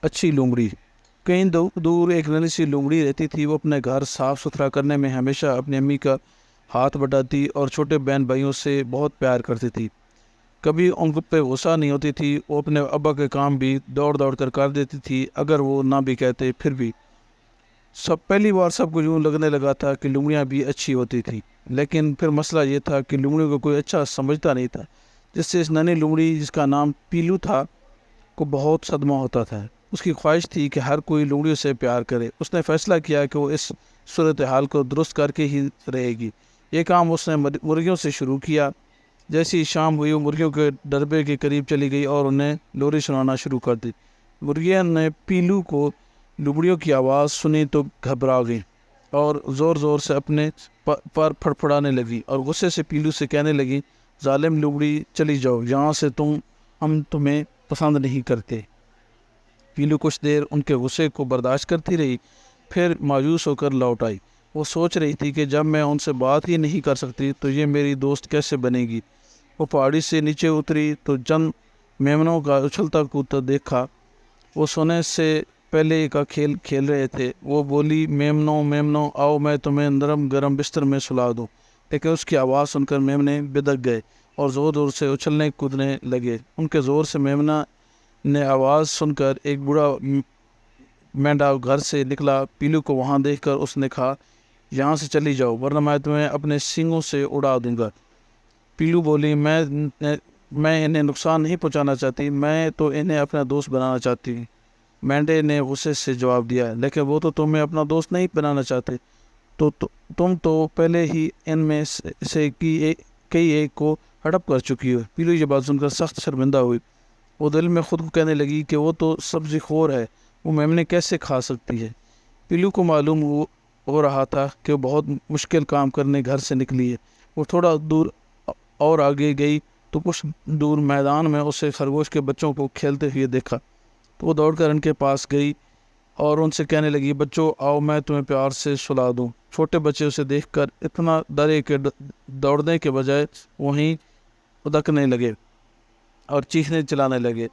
اچھی لومڑی۔ کہیں دور ایک ننھی سی لومڑی رہتی تھی۔ وہ اپنے گھر صاف ستھرا کرنے میں ہمیشہ اپنی امی کا ہاتھ بٹاتی اور چھوٹے بہن بھائیوں سے بہت پیار کرتی تھی۔ کبھی ان پہ غصہ نہیں ہوتی تھی۔ وہ اپنے ابا کے کام بھی دوڑ دوڑ کر دیتی تھی، اگر وہ نہ بھی کہتے پھر بھی۔ پہلی بار سب کو یوں لگنے لگا تھا کہ لومڑیاں بھی اچھی ہوتی تھی، لیکن پھر مسئلہ یہ تھا کہ لومڑیوں کو کوئی اچھا سمجھتا نہیں تھا، جس سے اس ننھی لومڑی جس کا نام پیلو تھا کو بہت صدمہ ہوتا تھا۔ اس کی خواہش تھی کہ ہر کوئی لومڑیوں سے پیار کرے۔ اس نے فیصلہ کیا کہ وہ اس صورتحال کو درست کر کے ہی رہے گی۔ یہ کام اس نے مرغیوں سے شروع کیا۔ جیسی شام ہوئی وہ مرغیوں کے ڈربے کے قریب چلی گئی اور انہیں لوری سنانا شروع کر دی۔ مرغیاں نے پیلو کو لومڑیوں کی آواز سنی تو گھبرا گئی اور زور زور سے اپنے پر پھڑپھڑانے لگی اور غصے سے پیلو سے کہنے لگی، ظالم لومڑی، چلی جاؤ یہاں سے، ہم تمہیں پسند نہیں کرتے۔ پیلو کچھ دیر ان کے غصے کو برداشت کرتی رہی، پھر مایوس ہو کر لوٹ آئی۔ وہ سوچ رہی تھی کہ جب میں ان سے بات ہی نہیں کر سکتی تو یہ میری دوست کیسے بنے گی۔ وہ پہاڑی سے نیچے اتری تو چند میمنوں کا اچھلتا کودتا دیکھا۔ وہ سونے سے پہلے کا کھیل کھیل رہے تھے۔ وہ بولی، میمنوں آؤ میں تمہیں نرم گرم بستر میں سلا دوں، لیکن اس کی آواز سن کر میمنے بدک گئے اور زور زور سے اچھلنے کودنے لگے۔ ان کے زور سے میمنہ نے آواز سن کر ایک بوڑھا مینڈا گھر سے نکلا۔ پیلو کو وہاں دیکھ کر اس نے کہا، یہاں سے چلی جاؤ ورنہ میں تمہیں اپنے سینگوں سے اڑا دوں گا۔ پیلو بولی، میں انہیں نقصان نہیں پہنچانا چاہتی، میں تو انہیں اپنا دوست بنانا چاہتی ہوں۔ مینڈے نے غصے سے جواب دیا، لیکن وہ تو تمہیں اپنا دوست نہیں بنانا چاہتے، تم تو پہلے ہی ان میں سے کئی ایک کو ہڑپ کر چکی ہو۔ پیلو یہ بات سن کر سخت شرمندہ ہوئی۔ وہ دل میں خود کو کہنے لگی کہ وہ تو سبزی خور ہے، وہ میمنے کیسے کھا سکتی ہے۔ پیلو کو معلوم ہو رہا تھا کہ وہ بہت مشکل کام کرنے گھر سے نکلی ہے۔ وہ تھوڑا دور اور آگے گئی تو کچھ دور میدان میں اسے خرگوش کے بچوں کو کھیلتے ہوئے دیکھا، تو وہ دوڑ کر ان کے پاس گئی اور ان سے کہنے لگی، بچوں آؤ میں تمہیں پیار سے سلا دوں۔ چھوٹے بچے اسے دیکھ کر اتنا ڈرے کہ دوڑنے کے بجائے وہیں ادکنے لگے اور چیخنے چلانے لگے۔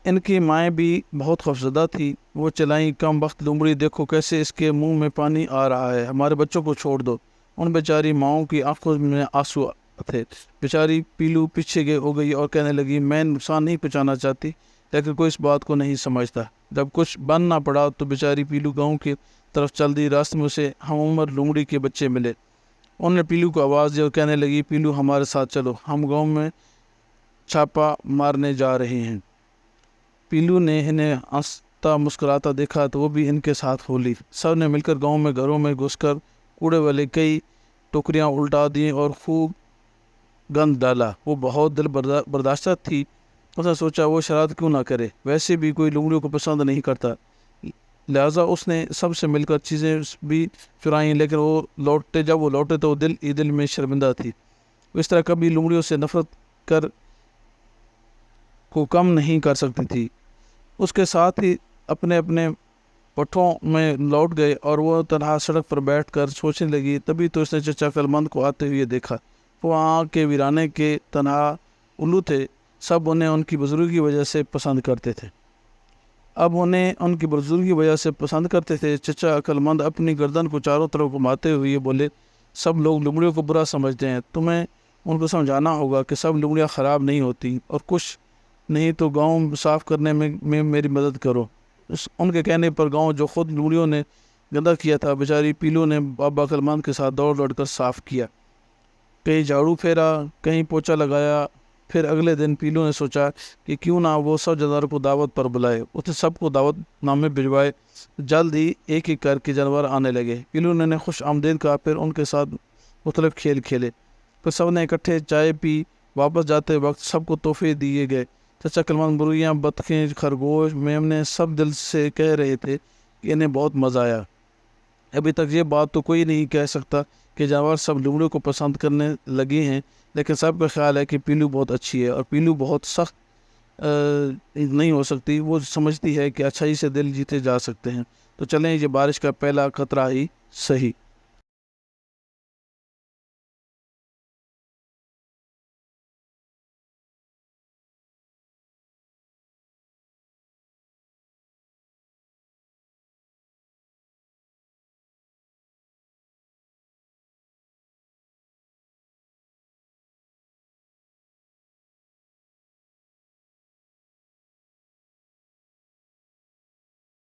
ان کی مائیں بھی بہت خوفزدہ تھی۔ وہ چلائیں، کم وقت لومڑی، دیکھو کیسے اس کے منہ میں پانی آ رہا ہے، ہمارے بچوں کو چھوڑ دو۔ ان بیچاری ماؤں کی آنکھوں میں آنسو تھے۔ بیچاری پیلو پیچھے ہو گئی اور کہنے لگی، میں نقصان نہیں پہنچانا چاہتی، لیکن کوئی اس بات کو نہیں سمجھتا۔ جب کچھ بن نہ پڑا تو بیچاری پیلو گاؤں کی طرف چل دی۔ راستے میں اسے ہم عمر لومڑی کے بچے ملے۔ انہوں نے پیلو کو آواز دی اور کہنے لگی، پیلو ہمارے ساتھ چلو، ہم گاؤں میں چھاپا مارنے جا رہے ہیں۔ پیلو نے انہیں ہنستا مسکراتا دیکھا تو وہ بھی ان کے ساتھ ہو لی۔ سب نے مل کر گاؤں میں گھروں میں گھس کر کوڑے والے کئی ٹوکریاں الٹا دیں اور خوب گند ڈالا۔ وہ بہت دل برداشتہ تھی۔ اس نے سوچا وہ شرارت کیوں نہ کرے، ویسے بھی کوئی لومڑیوں کو پسند نہیں کرتا، لہٰذا اس نے سب سے مل کر چیزیں بھی چرائیں، لیکن جب وہ لوٹے تو وہ دل میں شرمندہ تھی۔ وہ اس طرح کبھی لومڑیوں سے نفرت کو کم نہیں کر سکتی تھی۔ اس کے ساتھ ہی اپنے پٹھوں میں لوٹ گئے اور وہ تنہا سڑک پر بیٹھ کر سوچنے لگی۔ تبھی تو اس نے چچا عقلمند کو آتے ہوئے دیکھا۔ وہ وہاں کے ویرانے کے تنہا الو تھے۔ سب انہیں ان کی بزرگی کی وجہ سے پسند کرتے تھے۔ چچا عقلمند اپنی گردن کو چاروں طرف گھماتے ہوئے بولے، سب لوگ لومڑیوں کو برا سمجھتے ہیں، تمہیں ان کو سمجھانا ہوگا کہ سب لومڑیاں خراب نہیں ہوتی، اور کچھ نہیں تو گاؤں صاف کرنے میں میری مدد کرو۔ ان کے کہنے پر گاؤں جو خود لومڑیوں نے گندا کیا تھا، بیچاری پیلو نے بابا عقلمند کے ساتھ دوڑ کر صاف کیا۔ کہیں جھاڑو پھیرا، کہیں پوچھا لگایا۔ پھر اگلے دن پیلو نے سوچا کہ کیوں نہ وہ سب جانوروں کو دعوت پر بلائے۔ اس نے سب کو دعوت نامے بھجوائے۔ جلد ہی ایک ایک کر کے جانور آنے لگے۔ پیلو نے انہیں خوش آمدید کہا، پھر ان کے ساتھ مختلف کھیل کھیلے۔ پھر سب نے اکٹھے چائے پی۔ واپس جاتے وقت سب کو تحفے دیے گئے۔ چچا عقلمند مرغیاں، بطخیں، خرگوش، میمنے سب دل سے کہہ رہے تھے کہ انہیں بہت مزہ آیا۔ ابھی تک یہ بات تو کوئی نہیں کہہ سکتا کہ جانور سب لومڑیوں کو پسند کرنے لگے ہیں، لیکن سب کا خیال ہے کہ پیلو بہت اچھی ہے، اور پیلو بہت سخت نہیں ہو سکتی۔ وہ سمجھتی ہے کہ اچھائی سے دل جیتے جا سکتے ہیں۔ تو چلیں، یہ بارش کا پہلا قطرہ ہی صحیح۔